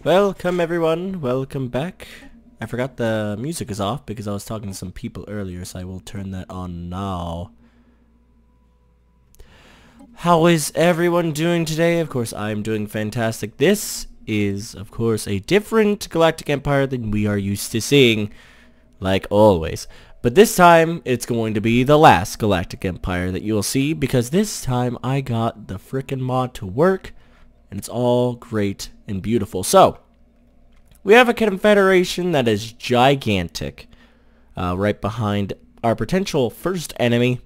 Welcome everyone, welcome back. I forgot the music is off because I was talking to some people earlier, so I will turn that on now. How is everyone doing today? Of course, I'm doing fantastic. This is, of course, a different Galactic Empire than we are used to seeing, like always. But this time, it's going to be the last Galactic Empire that you'll see, because this time I got the frickin' mod to work, and it's all great and beautiful. So, we have a confederation that is gigantic, right behind our potential first enemy.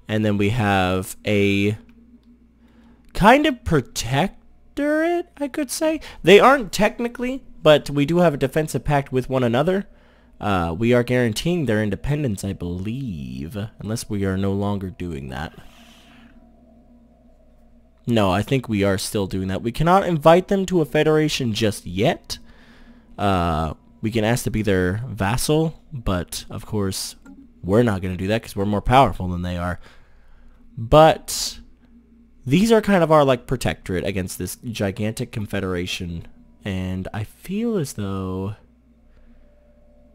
And then we have a kind of protectorate, I could say. They aren't technically, but we do have a defensive pact with one another. We are guaranteeing their independence, I believe, unless we are no longer doing that. No, I think we are still doing that. We cannot invite them to a federation just yet. We can ask to be their vassal, but of course we're not going to do that because we're more powerful than they are. But these are kind of our like protectorate against this gigantic confederation, and I feel as though,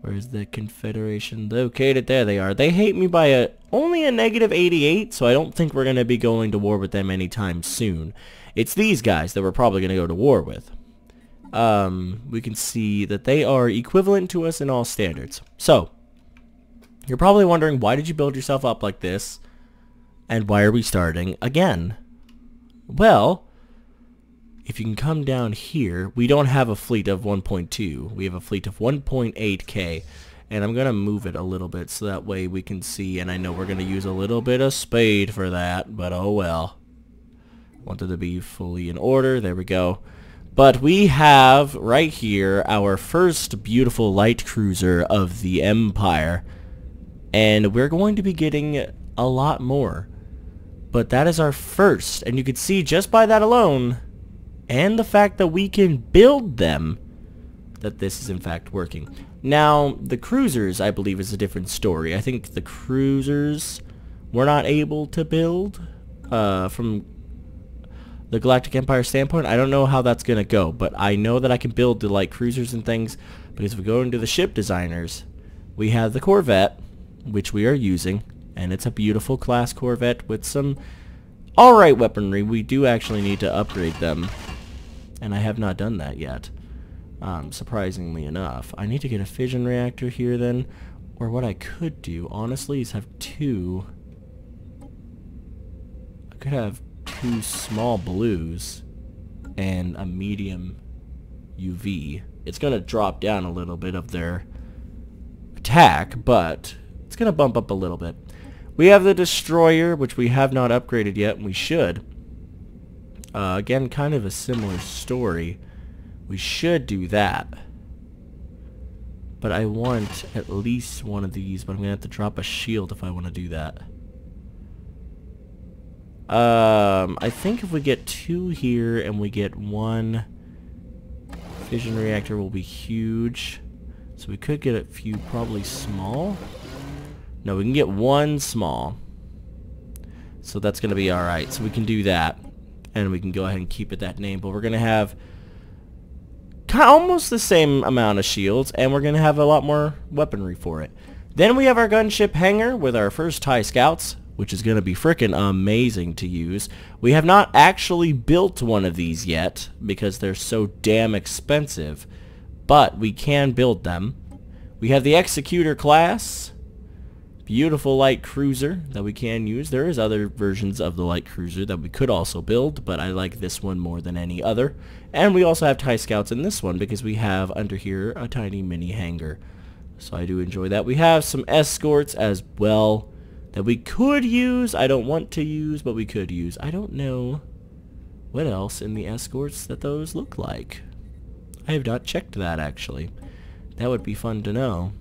where's the confederation located? There they are. They hate me by only a -88, so I don't think we're going to be going to war with them anytime soon. It's these guys that we're probably going to go to war with. We can see that they are equivalent to us in all standards. So, you're probably wondering, why did you build yourself up like this? And why are we starting again? Well, if you can come down here, we don't have a fleet of 1.2. We have a fleet of 1.8k. And I'm going to move it a little bit so that way we can see. And I know we're going to use a little bit of speed for that, but oh well. Wanted to be fully in order. There we go. But we have right here our first beautiful light cruiser of the Empire. And we're going to be getting a lot more. But that is our first. And you can see just by that alone, and the fact that we can build them, that this is in fact working. Now, the cruisers, I believe, is a different story. I think the cruisers we're not able to build from the Galactic Empire standpoint. I don't know how that's going to go, but I know that I can build the light cruisers and things, because if we go into the ship designers, we have the Corvette, which we are using, and it's a beautiful class Corvette with some alright weaponry. We do actually need to upgrade them, and I have not done that yet, surprisingly enough. I need to get a fission reactor here then, or what I could do, honestly, is have two. I could have two small blues and a medium UV. It's going to drop down a little bit of their attack, but it's going to bump up a little bit. We have the destroyer, which we have not upgraded yet, and we should. Again, kind of a similar story. We should do that. But I want at least one of these, but I'm going to have to drop a shield if I want to do that. I think if we get two here and we get one fission reactor will be huge. So we could get a few probably small. No, we can get one small. So that's going to be alright. So we can do that. And we can go ahead and keep it that name. But we're going to have almost the same amount of shields. And we're going to have a lot more weaponry for it. Then we have our gunship hangar with our first TIE Scouts, which is going to be frickin' amazing to use. We have not actually built one of these yet, because they're so damn expensive. But we can build them. We have the Executor class. Beautiful light cruiser that we can use. There is other versions of the light cruiser that we could also build, but I like this one more than any other. And we also have TIE Scouts in this one, because we have under here a tiny mini hangar. So I do enjoy that. We have some escorts as well that we could use. I don't want to use, but we could use. I don't know what else in the escorts that those look like. I have not checked that, actually. That would be fun to know.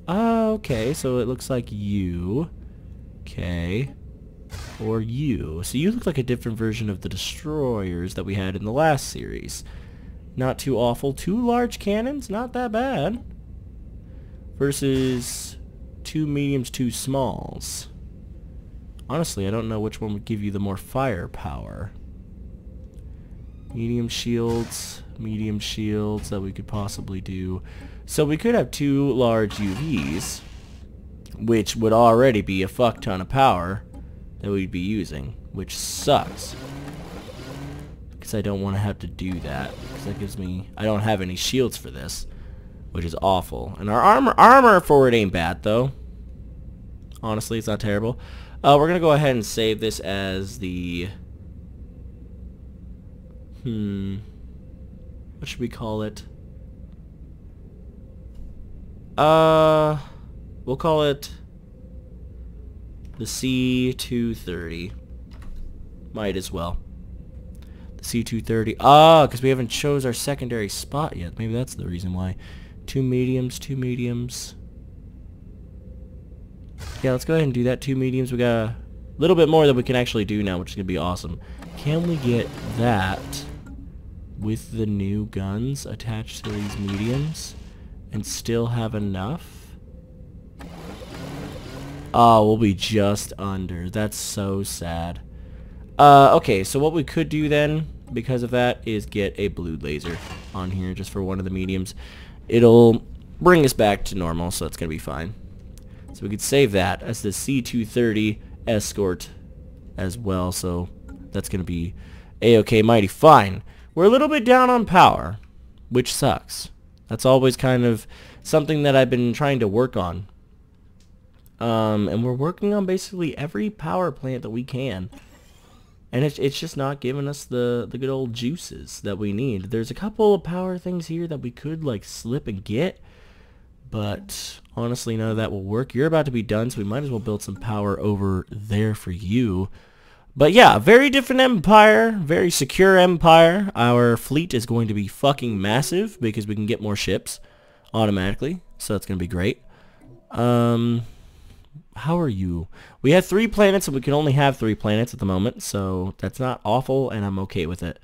Okay, so it looks like you. Okay. Or you. So you look like a different version of the destroyers that we had in the last series. Not too awful. Two large cannons, not that bad. Versus two mediums, two smalls. Honestly, I don't know which one would give you the more firepower. Medium shields, medium shields that we could possibly do. So we could have 2 large UVs, which would already be a fuck ton of power that we'd be using, which sucks. Because I don't want to have to do that, because that gives me... I don't have any shields for this, which is awful. And our armor for it ain't bad, though. Honestly, it's not terrible. We're going to go ahead and save this as the... what should we call it? We'll call it the C230. Might as well. The C230. Because we haven't chose our secondary spot yet. Maybe that's the reason why. 2 mediums, 2 mediums. Yeah, let's go ahead and do that. 2 mediums. We got a little bit more that we can actually do now, which is going to be awesome. Can we get that with the new guns attached to these mediums and still have enough? Oh, we'll be just under. That's so sad. Okay, so what we could do then, because of that, is get a blue laser on here just for one of the mediums. It'll bring us back to normal, so that's going to be fine. So we could save that as the C230 escort as well, so that's going to be a-okay mighty fine. We're a little bit down on power, which sucks. That's always kind of something that I've been trying to work on. And we're working on basically every power plant that we can. And it's just not giving us the good old juices that we need. There's a couple of power things here that we could like slip and get. But honestly, none of that will work. You're about to be done, so we might as well build some power over there for you. But yeah, very different empire, very secure empire. Our fleet is going to be fucking massive because we can get more ships automatically. So that's going to be great. How are you? We have 3 planets, and we can only have 3 planets at the moment, so that's not awful, and I'm okay with it.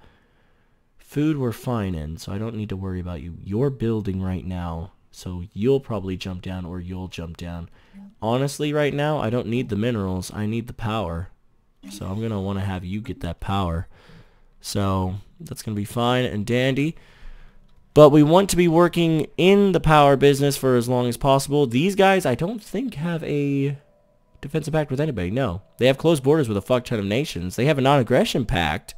Food we're fine in, so I don't need to worry about you. You're building right now, so you'll probably jump down, or you'll jump down. Honestly, right now, I don't need the minerals. I need the power. So I'm going to want to have you get that power. So that's going to be fine and dandy. But we want to be working in the power business for as long as possible. These guys, I don't think, have a defensive pact with anybody. No. They have closed borders with a fuck ton of nations. They have a non-aggression pact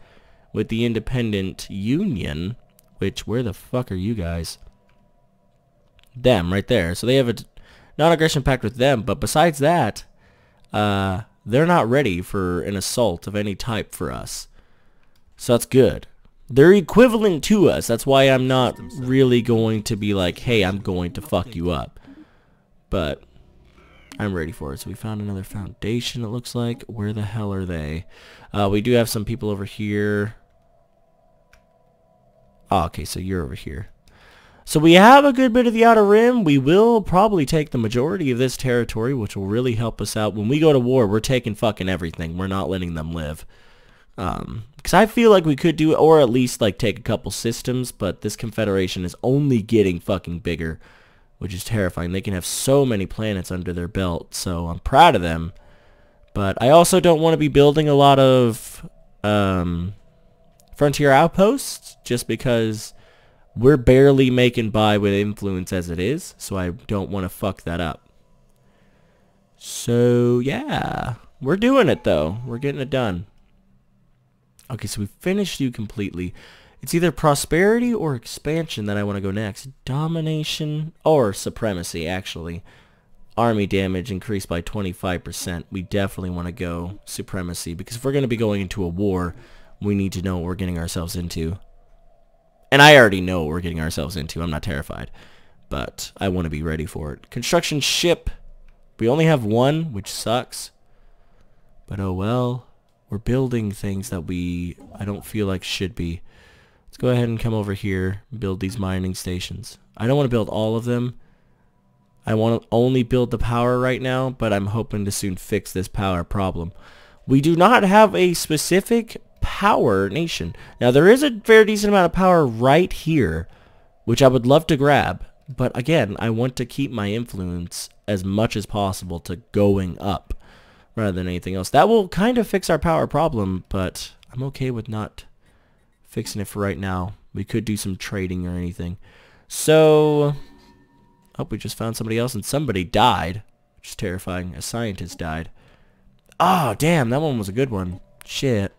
with the Independent Union. Which, where the fuck are you guys? Them, right there. So they have a non-aggression pact with them. But besides that, they're not ready for an assault of any type for us. So that's good. They're equivalent to us. That's why I'm not really going to be like, hey, I'm going to fuck you up. But I'm ready for it. So we found another foundation, it looks like. Where the hell are they? We do have some people over here. Oh, okay, so you're over here. So we have a good bit of the Outer Rim. We will probably take the majority of this territory, which will really help us out. When we go to war, we're taking fucking everything. We're not letting them live. Because I feel like we could do it, or at least like take a couple systems, but this confederation is only getting fucking bigger, which is terrifying. They can have so many planets under their belt, so I'm proud of them. But I also don't want to be building a lot of frontier outposts, just because we're barely making by with influence as it is, so I don't want to fuck that up. So yeah, we're doing it though. We're getting it done. Okay, so we finished you completely. It's either prosperity or expansion that I want to go next. Domination or supremacy, actually. Army damage increased by 25%. We definitely want to go supremacy, because if we're going to be going into a war, we need to know what we're getting ourselves into. And I already know what we're getting ourselves into. I'm not terrified. But I want to be ready for it. Construction ship. We only have 1, which sucks. But oh well. We're building things that I don't feel like should be. Let's go ahead and come over here, build these mining stations. I don't want to build all of them. I want to only build the power right now, but I'm hoping to soon fix this power problem. We do not have a specific power nation. Now, there is a very decent amount of power right here, which I would love to grab. But again, I want to keep my influence as much as possible to going up, rather than anything else. That will kind of fix our power problem, but I'm okay with not fixing it for right now. We could do some trading or anything. So, oh, we just found somebody else and somebody died, which is terrifying. A scientist died. Oh, damn, that one was a good one. Shit.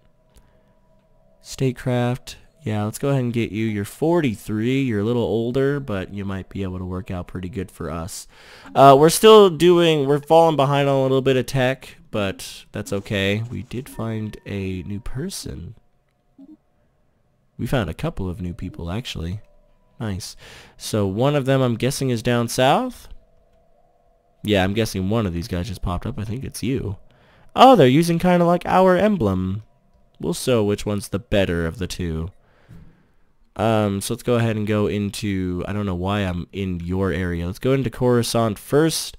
Statecraft. Yeah, let's go ahead and get you. You're 43. You're a little older, but you might be able to work out pretty good for us. We're falling behind on a little bit of tech, but that's okay. We did find a new person. We found a couple of new people, actually. Nice. So one of them, I'm guessing, is down south. Yeah, I'm guessing one of these guys just popped up. I think it's you. Oh, they're using kind of like our emblem. We'll show which one's the better of the two. So let's go ahead and go into... I don't know why I'm in your area. Let's go into Coruscant first.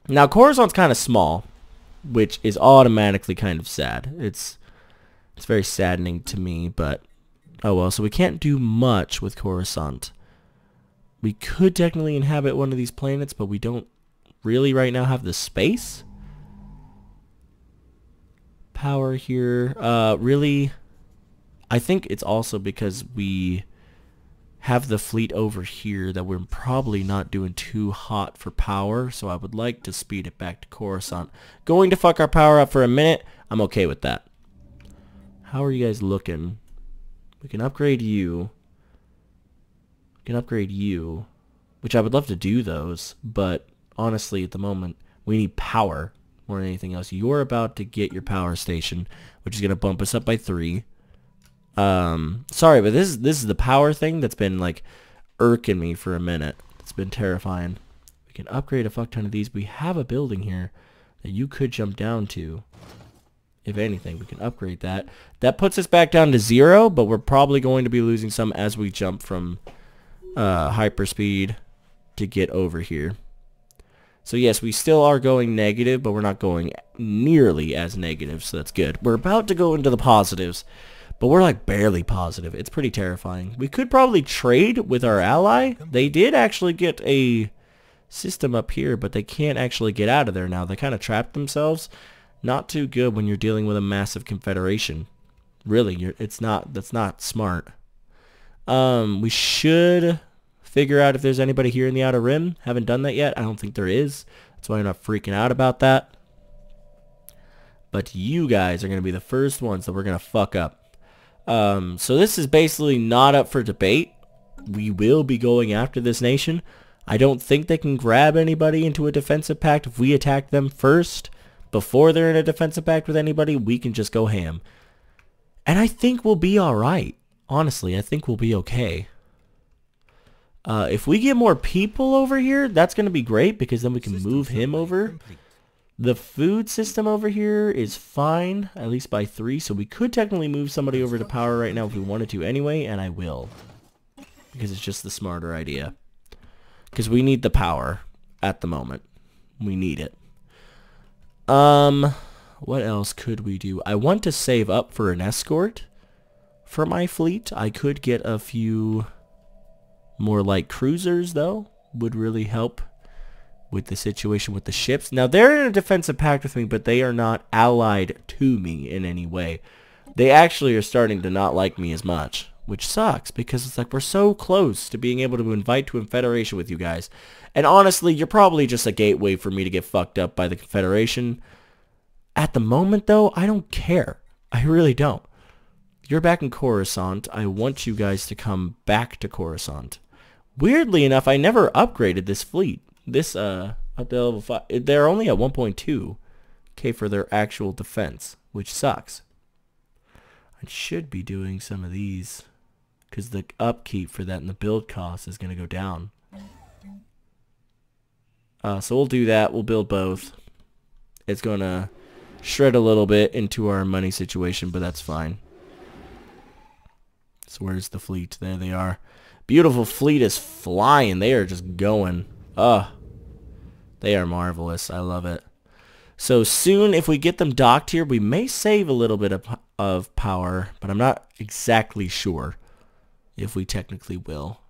Now, Coruscant's kind of small, which is automatically kind of sad. It's very saddening to me, but... oh well, so we can't do much with Coruscant. We could technically inhabit one of these planets, but we don't really right now have the space. Power here. Really, I think it's also because we have the fleet over here that we're probably not doing too hot for power, so I would like to speed it back to Coruscant. Going to fuck our power up for a minute. I'm okay with that. How are you guys looking? We can upgrade you. We can upgrade you, which I would love to do those, but honestly at the moment we need power more than anything else. You're about to get your power station, which is going to bump us up by 3. Sorry, but this is the power thing that's been like irking me for a minute. It's been terrifying. We can upgrade a fuck ton of these. We have a building here that you could jump down to. If anything, we can upgrade that. That puts us back down to 0, but we're probably going to be losing some as we jump from hyperspeed to get over here. So yes, we still are going negative, but we're not going nearly as negative, so that's good. We're about to go into the positives, but we're like barely positive. It's pretty terrifying. We could probably trade with our ally. They did actually get a system up here, but they can't actually get out of there now. They kind of trapped themselves. Not too good when you're dealing with a massive confederation. Really, that's not smart. We should figure out if there's anybody here in the Outer Rim. Haven't done that yet. I don't think there is. That's why I'm not freaking out about that. But you guys are going to be the first ones that we're going to fuck up. So this is basically not up for debate. We will be going after this nation. I don't think they can grab anybody into a defensive pact. If we attack them first, before they're in a defensive pact with anybody, we can just go ham. And I think we'll be alright. Honestly, I think we'll be okay. If we get more people over here, that's going to be great, because then we can move him over. The food system over here is fine, at least by 3, so we could technically move somebody over to power right now if we wanted to anyway, and I will. Because it's just the smarter idea. Because we need the power at the moment. We need it. What else could we do? I want to save up for an escort for my fleet. I could get a few more light cruisers, though. Would really help with the situation with the ships. Now, they're in a defensive pact with me, but they are not allied to me in any way. They actually are starting to not like me as much, which sucks, because it's like we're so close to being able to invite to a Confederation with you guys. And honestly, you're probably just a gateway for me to get fucked up by the Confederation. At the moment, though, I don't care. I really don't. You're back in Coruscant. I want you guys to come back to Coruscant. Weirdly enough, I never upgraded this fleet. This, up to level 5. They're only at 1.2k for their actual defense, which sucks. I should be doing some of these, because the upkeep for that and the build cost is going to go down. So we'll do that. We'll build both. It's going to shred a little bit into our money situation, but that's fine. So where's the fleet? There they are. Beautiful fleet is flying. They are just going. They are marvelous. I love it. So soon, if we get them docked here, we may save a little bit of power, but I'm not exactly sure if we technically will.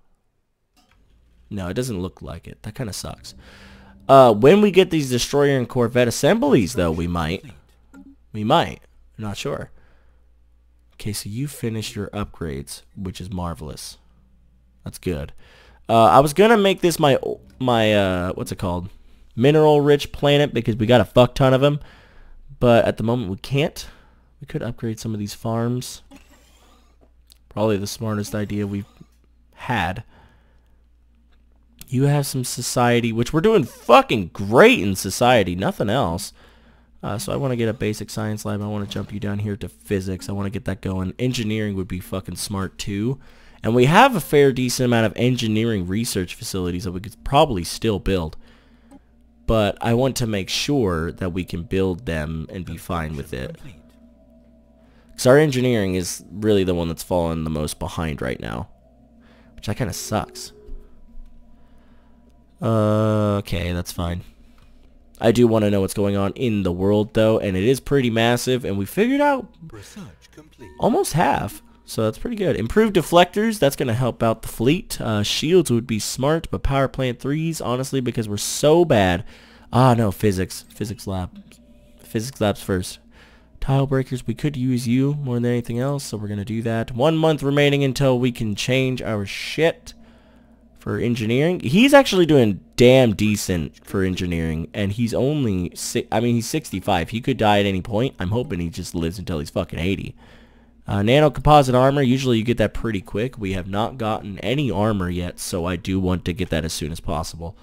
No, it doesn't look like it. That kind of sucks. When we get these destroyer and corvette assemblies, though, we might. We might. I'm not sure. Okay, so you finished your upgrades, which is marvelous. That's good. I was gonna make this my what's it called? Mineral rich planet because we got a fuck ton of them. But at the moment we can't. We could upgrade some of these farms. Probably the smartest idea we've had. You have some society, which we're doing fucking great in society. Nothing else. So I want to get a basic science lab. I want to jump you down here to physics. I want to get that going. Engineering would be fucking smart too. And we have a fair decent amount of engineering research facilities that we could probably still build. But I want to make sure that we can build them and be fine with it. Because our engineering is really the one that's fallen the most behind right now. Which that kind of sucks. Okay, that's fine. I do want to know what's going on in the world though, and it is pretty massive, and we figured out almost half. So that's pretty good. Improved deflectors, that's going to help out the fleet. Shields would be smart, but power plant 3s, honestly, because we're so bad. Ah, no, physics. Physics lab. Physics labs first. Tile breakers, we could use you more than anything else, so we're going to do that. 1 month remaining until we can change our shit for engineering. He's actually doing damn decent for engineering, and he's only, he's 65. He could die at any point. I'm hoping he just lives until he's fucking 80. Nano composite armor, usually you get that pretty quick. We have not gotten any armor yet, so I do want to get that as soon as possible.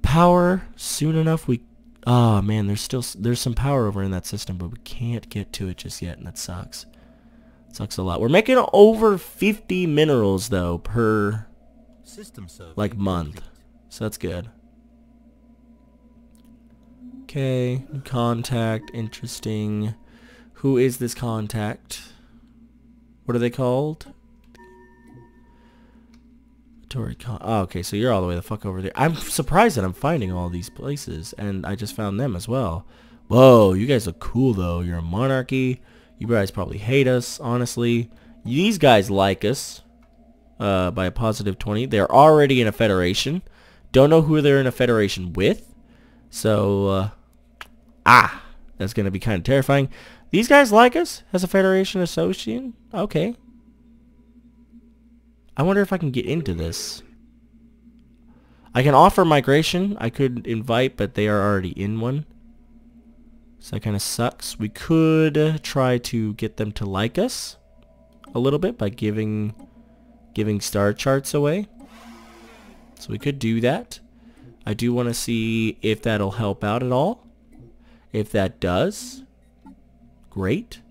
Power, soon enough we... Oh man, there's some power over in that system, but we can't get to it just yet, and that sucks. It sucks a lot. We're making over 50 minerals though per like month, so that's good. Okay, contact, interesting. Who is this contact? What are they called? Oh, okay, so you're all the way the fuck over there. I'm surprised that I'm finding all these places, and I just found them as well. Whoa, you guys look cool, though. You're a monarchy. You guys probably hate us, honestly. These guys like us by a positive 20. They're already in a federation. Don't know who they're in a federation with. So, that's going to be kind of terrifying. These guys like us as a federation associate? Okay. I wonder if I can get into this. I can offer migration. I could invite, but they are already in one. So that kind of sucks. We could try to get them to like us a little bit by giving star charts away. So we could do that. I do want to see if that'll help out at all. If that does, great.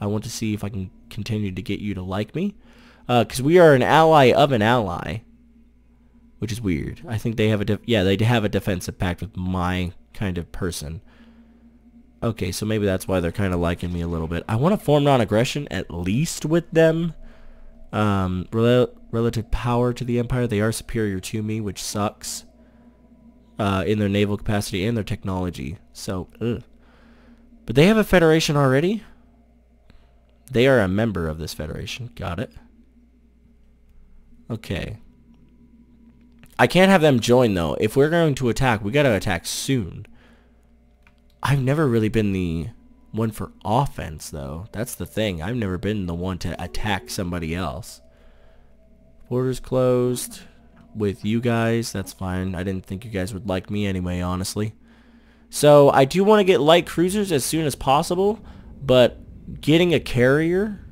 I want to see if I can continue to get you to like me. Because we are an ally of an ally, which is weird. I think they have they have a defensive pact with my kind of person. Okay, so maybe that's why they're kind of liking me a little bit. I want to form non-aggression at least with them. Relative power to the Empire, they are superior to me, which sucks. In their naval capacity and their technology. So, ugh. But they have a federation already. They are a member of this federation. Got it. Okay. I can't have them join though. If we're going to attack, we gotta attack soon. I've never really been the one for offense though. That's the thing. I've never been the one to attack somebody else. Borders closed with you guys. That's fine. I didn't think you guys would like me anyway, honestly. So I do want to get light cruisers as soon as possible, but getting a carrier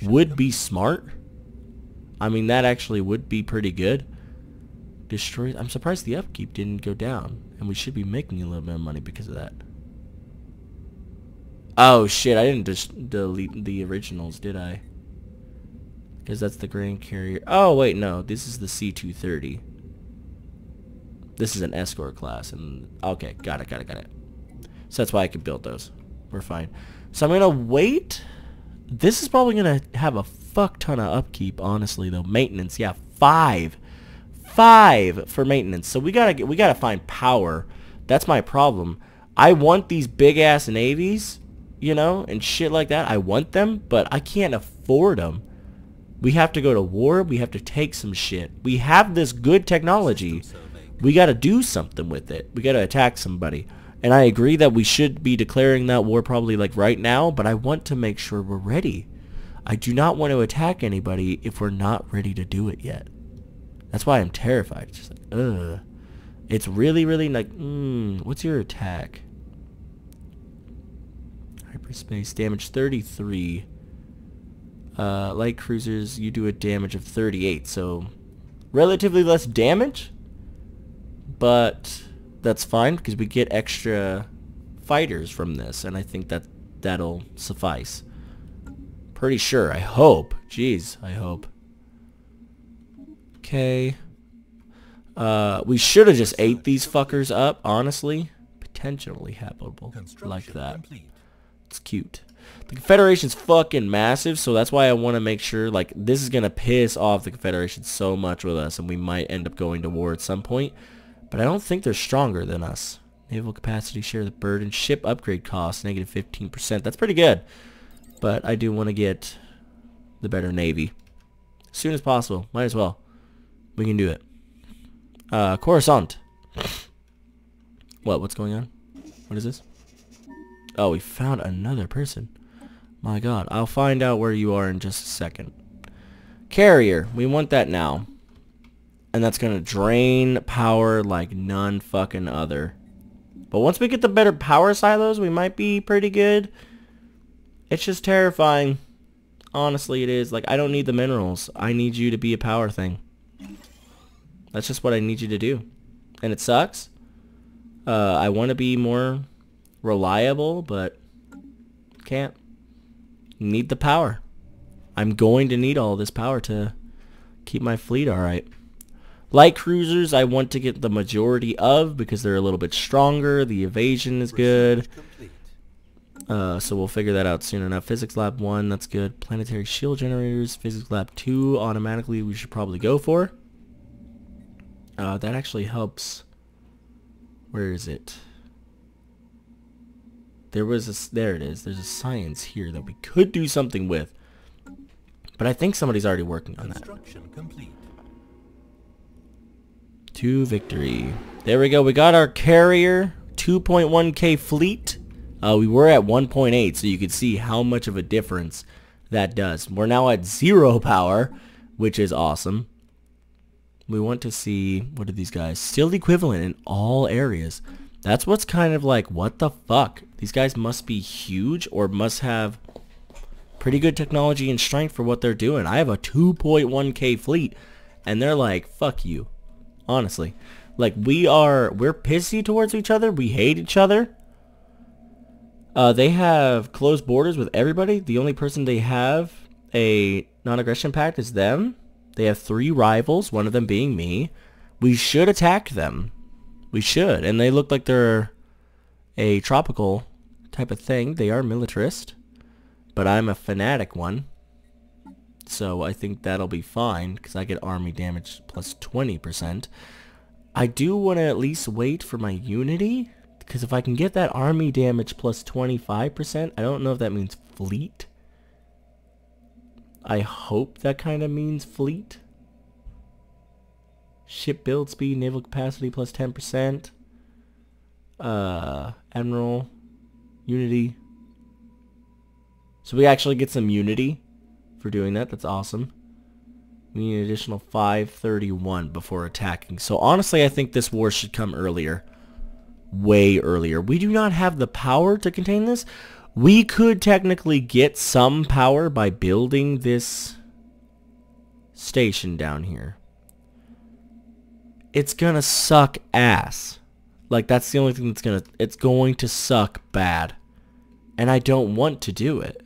would be smart. I mean, that actually would be pretty good. Destroy. I'm surprised the upkeep didn't go down, and we should be making a little bit of money because of that. Oh shit! I didn't just delete the originals, did I? Because that's the Grand Carrier. Oh wait, no. This is the C-230. This is an escort class, and okay, got it. So that's why I could build those. We're fine. So I'm gonna wait. This is probably gonna have a fuck ton of upkeep, honestly, though. Maintenance, yeah, 5 for maintenance. So we gotta find power. That's my problem. I want these big ass navies, you know, and shit like that. I want them, but I can't afford them. We have to go to war. We have to take some shit. We have this good technology. We gotta do something with it. We gotta attack somebody. And I agree that we should be declaring that war probably like right now, but I want to make sure we're ready. I do not want to attack anybody if we're not ready to do it yet. That's why I'm terrified. It's just like, ugh. It's really, really like, what's your attack? Hyperspace damage 33. Light cruisers, you do a damage of 38, so relatively less damage, but that's fine because we get extra fighters from this, and I think that'll suffice. Pretty sure. I hope. Jeez, I hope. Okay. We should have just ate these fuckers up, honestly. Potentially habitable. Like that. Complete. It's cute. The Confederation's fucking massive, so that's why I want to make sure, like, this is going to piss off the Confederation so much with us, and we might end up going to war at some point. But I don't think they're stronger than us. Naval capacity, share the burden, ship upgrade cost, negative 15%. That's pretty good. But I do want to get the better Navy. As soon as possible. Might as well. We can do it. Coruscant. What's going on? What is this? Oh, we found another person. My god. I'll find out where you are in just a second. Carrier. We want that now. And that's going to drain power like none fucking other. But once we get the better power silos, we might be pretty good. It's just terrifying. Honestly, it is. Like, I don't need the minerals. I need you to be a power thing. That's just what I need you to do. And it sucks. I want to be more reliable, but can't. Need the power. I'm going to need all this power to keep my fleet alright. Light cruisers I want to get the majority of because they're a little bit stronger. The evasion is good. So we'll figure that out soon enough. Physics Lab 1, that's good. Planetary shield generators. Physics Lab 2, automatically we should probably go for. That actually helps. Where is it? There it is. There's a science here that we could do something with. But I think somebody's already working on that. Complete. To victory. There we go. We got our carrier. 2.1k fleet. We were at 1.8, so you can see how much of a difference that does. We're now at 0 power, which is awesome. We want to see, what are these guys? Still equivalent in all areas. That's what's kind of like, what the fuck? These guys must be huge or must have pretty good technology and strength for what they're doing. I have a 2.1k fleet, and they're like, fuck you. Honestly. Like, we're pissy towards each other. We hate each other. They have closed borders with everybody. The only person they have a non-aggression pact is them. They have 3 rivals, one of them being me. We should attack them. We should. And they look like they're a tropical type of thing. They are militarist. But I'm a fanatic one. So I think that'll be fine, because I get army damage plus 20%. I do want to at least wait for my unity, because if I can get that army damage plus 25%, I don't know if that means fleet. I hope that kind of means fleet. Ship build speed, naval capacity plus 10%. Admiral, unity. So we actually get some unity for doing that. That's awesome. We need an additional 531 before attacking. So honestly, I think this war should come earlier. Way earlier. We do not have the power to contain this. We could technically get some power by building this station down here. It's gonna suck ass. Like, that's the only thing that's it's going to suck bad. And I don't want to do it.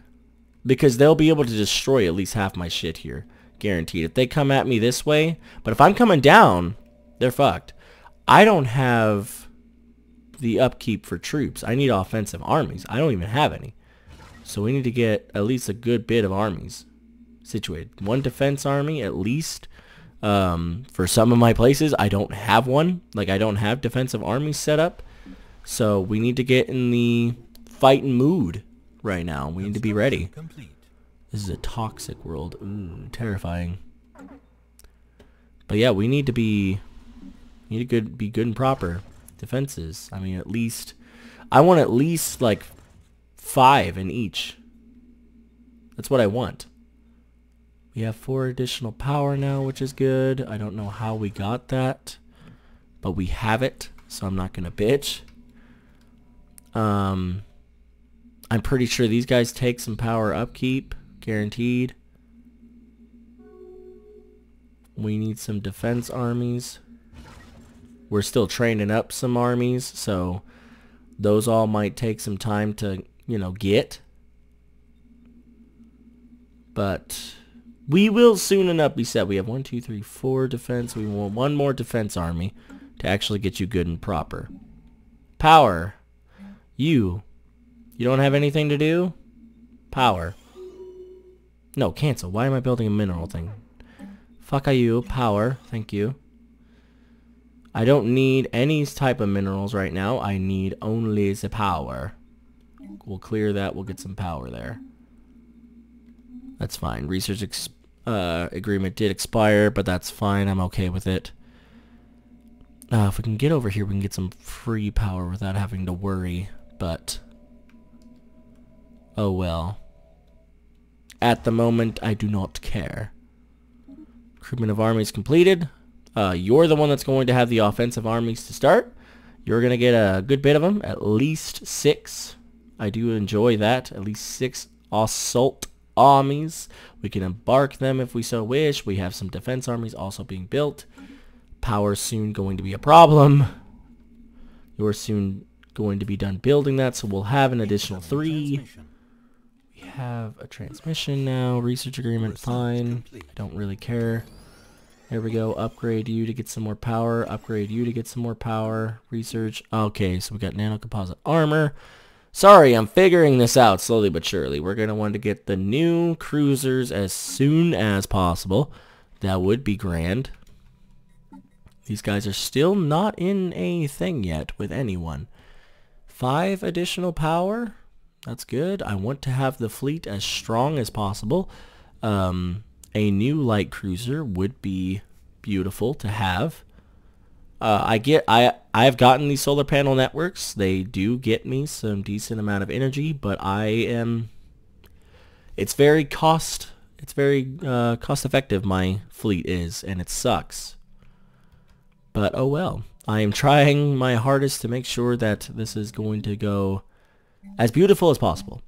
Because they'll be able to destroy at least half my shit here. Guaranteed. If they come at me this way, but if I'm coming down, they're fucked. I don't have the upkeep for troops. I need offensive armies. I don't even have any. So we need to get at least a good bit of armies situated. One defense army at least. For some of my places, I don't have one. Like, I don't have defensive armies set up. So we need to get in the fighting mood right now. We need to be ready. This is a toxic world. Ooh, terrifying. But yeah, we need to be be good and proper. Defenses. I mean, at least I want at least like 5 in each. That's what I want. We have 4 additional power now, which is good. I don't know how we got that, but we have it, so I'm not gonna bitch. I'm pretty sure these guys take some power upkeep, guaranteed. We need some defense armies. We're still training up some armies, so those all might take some time to, you know, get. But we will soon enough be set. We have 1, 2, 3, 4 defense. We want 1 more defense army to actually get you good and proper. Power. You don't have anything to do? Power. No, cancel. Why am I building a mineral thing? Fuck you. Power. Thank you. I don't need any type of minerals right now. I need only the power. We'll clear that. We'll get some power there. That's fine. Research agreement did expire, but that's fine. I'm okay with it. If we can get over here, we can get some free power without having to worry. But oh well. At the moment, I do not care. Recruitment of armies completed. You're the one that's going to have the offensive armies to start. You're going to get a good bit of them, at least 6. I do enjoy that. At least 6 assault armies. We can embark them if we so wish. We have some defense armies also being built. Power soon going to be a problem. You're soon going to be done building that, so we'll have an additional 3. We have a transmission now. Research agreement, fine. I don't really care. There we go. Upgrade you to get some more power. Upgrade you to get some more power. Research. Okay, so we got nanocomposite armor. Sorry, I'm figuring this out slowly but surely. We're going to want to get the new cruisers as soon as possible. That would be grand. These guys are still not in a thing yet with anyone. 5 additional power. That's good. I want to have the fleet as strong as possible. A new light cruiser would be beautiful to have. I've gotten these solar panel networks. They do get me some decent amount of energy, but it's very cost effective, my fleet is, and it sucks. But oh well. I am trying my hardest to make sure that this is going to go as beautiful as possible.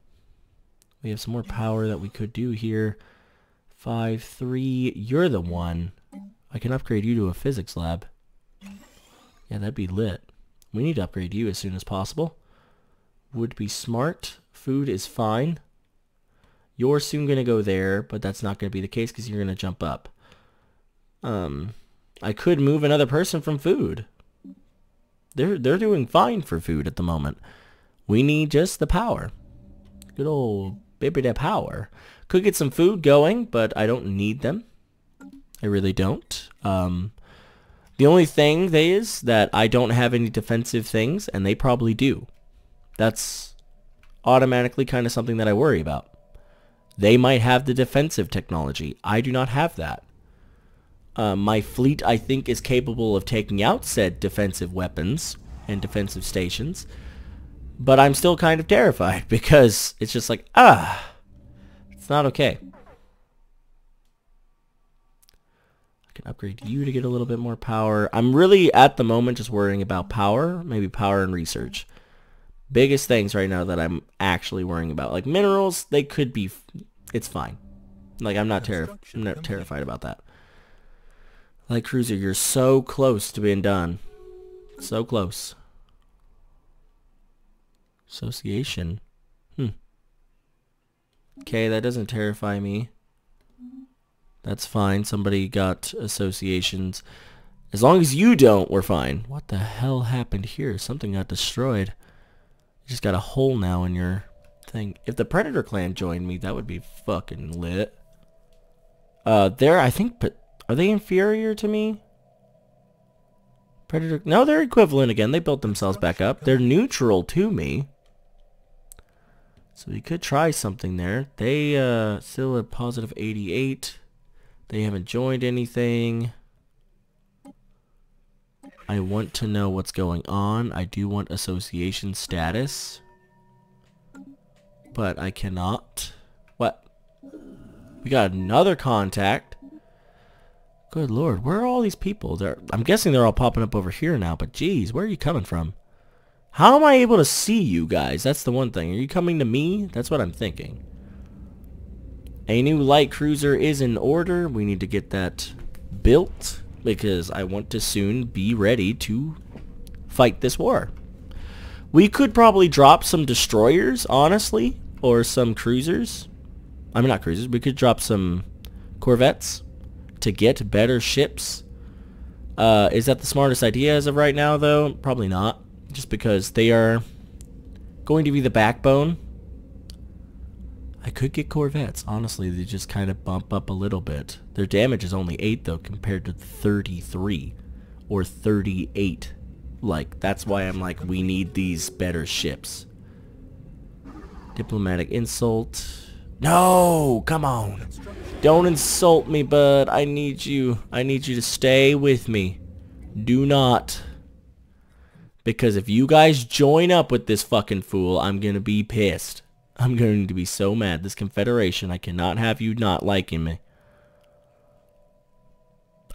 We have some more power that we could do here. 5, 3, you're the one. I can upgrade you to a physics lab. Yeah, that'd be lit. We need to upgrade you as soon as possible. Would be smart. Food is fine. You're soon going to go there, but that's not going to be the case because you're going to jump up. I could move another person from food. They're doing fine for food at the moment. We need just the power. Good old baby da power. Could get some food going, but I don't need them. I really don't. The only thing is that I don't have any defensive things, and they probably do. That's automatically kind of something that I worry about. They might have the defensive technology. I do not have that. My fleet, I think, is capable of taking out said defensive weapons and defensive stations. But I'm still kind of terrified because it's just like, it's not okay. I can upgrade you to get a little bit more power. I'm really, at the moment, just worrying about power. Maybe power and research. Biggest things right now that I'm actually worrying about. Like minerals, they could be, it's fine. Like, I'm not terrified about that. Light cruiser, you're so close to being done. So close. Association. Okay, that doesn't terrify me. That's fine. Somebody got associations. As long as you don't, we're fine. What the hell happened here? Something got destroyed. You just got a hole now in your thing. If the Predator clan joined me, that would be fucking lit. I think, but are they inferior to me? Predator, no, they're equivalent again. They built themselves back up. They're neutral to me. So we could try something there. They still at positive 88. They haven't joined anything. I want to know what's going on. I do want association status. But I cannot. What? We got another contact. Good lord, where are all these people? I'm guessing they're all popping up over here now, but geez, where are you coming from? How am I able to see you guys? That's the one thing. Are you coming to me? That's what I'm thinking. A new light cruiser is in order. We need to get that built because I want to soon be ready to fight this war. We could probably drop some destroyers, honestly, or some cruisers. I mean, not cruisers. We could drop some corvettes to get better ships. Is that the smartest idea as of right now, though? Probably not. Just because they are going to be the backbone. I could get corvettes. Honestly, they just kind of bump up a little bit. Their damage is only 8, though, compared to 33 or 38. Like, that's why I'm like, we need these better ships. Diplomatic insult. No! Come on! Don't insult me, bud. I need you. I need you to stay with me. Do not. Because if you guys join up with this fucking fool, I'm gonna be pissed. I'm going to be so mad. This Confederation, I cannot have you not liking me.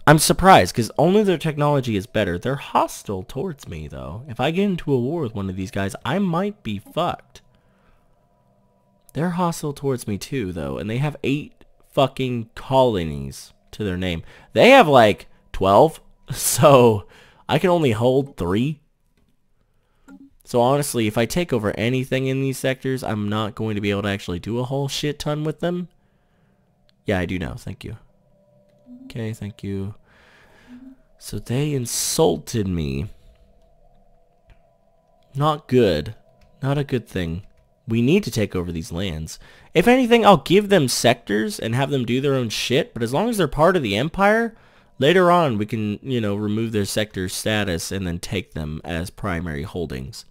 I'm surprised, because only their technology is better. They're hostile towards me, though. If I get into a war with one of these guys, I might be fucked. They're hostile towards me, too, though. And they have 8 fucking colonies to their name. They have, like, 12. So, I can only hold 3. So honestly, if I take over anything in these sectors, I'm not going to be able to actually do a whole shit ton with them. Yeah, I do know. Thank you. Okay, thank you. So they insulted me. Not good. Not a good thing. We need to take over these lands. If anything, I'll give them sectors and have them do their own shit. But as long as they're part of the Empire, later on we can, you know, remove their sector status and then take them as primary holdings.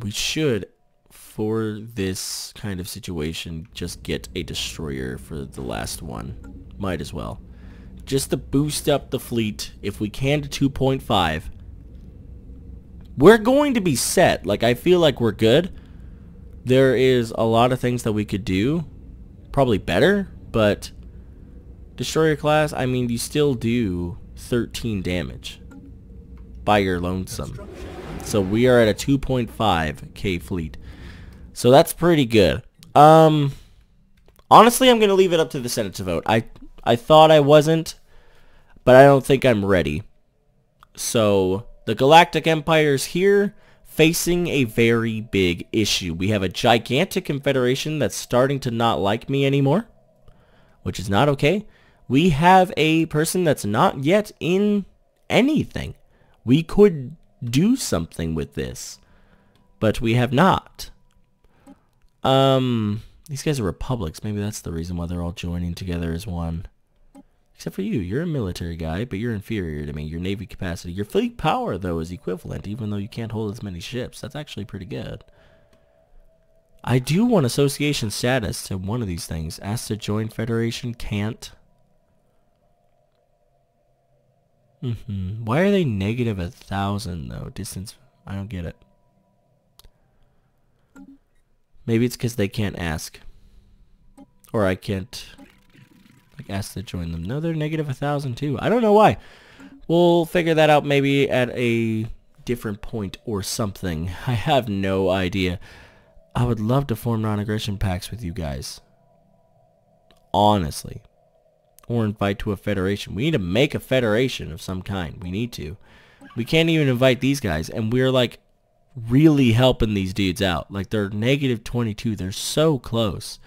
We should, for this kind of situation, just get a destroyer for the last one. Might as well. Just to boost up the fleet, if we can, to 2.5. We're going to be set. Like, I feel like we're good. There is a lot of things that we could do. Probably better, but destroyer class, I mean, you still do 13 damage by your lonesome. So we are at a 2.5k fleet. So that's pretty good. Honestly, I'm going to leave it up to the Senate to vote. I thought I wasn't, but I don't think I'm ready. So the Galactic Empire is here, facing a very big issue. We have a gigantic confederation that's starting to not like me anymore, which is not okay. We have a person that's not yet in anything. We could do something with this, but we have not. These guys are republics. Maybe that's the reason why they're all joining together as one. Except for you. You're a military guy, but you're inferior to me. Your navy capacity. Your fleet power, though, is equivalent, even though you can't hold as many ships. That's actually pretty good. I do want association status to one of these things. Asked to join Federation, can't. Why are they negative 1,000 though? Distance, I don't get it. Maybe it's because they can't ask. Or I can't, like, ask to join them. No, they're negative 1,000 too. I don't know why. We'll figure that out maybe at a different point or something. I have no idea. I would love to form non-aggression pacts with you guys. Honestly. Or invite to a federation. We need to make a federation of some kind. We need to. We can't even invite these guys. And we're like really helping these dudes out. Like they're negative 22. They're so close.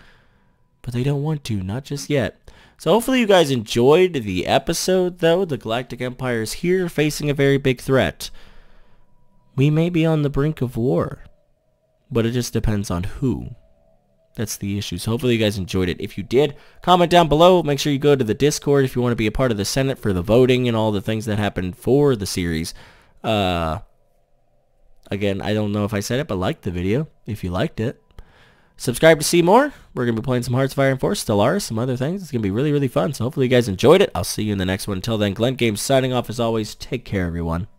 But they don't want to. Not just yet. So hopefully you guys enjoyed the episode though. The Galactic Empire is here facing a very big threat. We may be on the brink of war. But it just depends on who. That's the issue. So hopefully you guys enjoyed it. If you did, comment down below. Make sure you go to the Discord if you want to be a part of the Senate for the voting and all the things that happened for the series. Again, I don't know if I said it, but like the video if you liked it. Subscribe to see more. We're going to be playing some Hearts of Iron 4, Stellaris, some other things. It's going to be really, really fun. So hopefully you guys enjoyed it. I'll see you in the next one. Until then, Glenn Games signing off as always. Take care, everyone.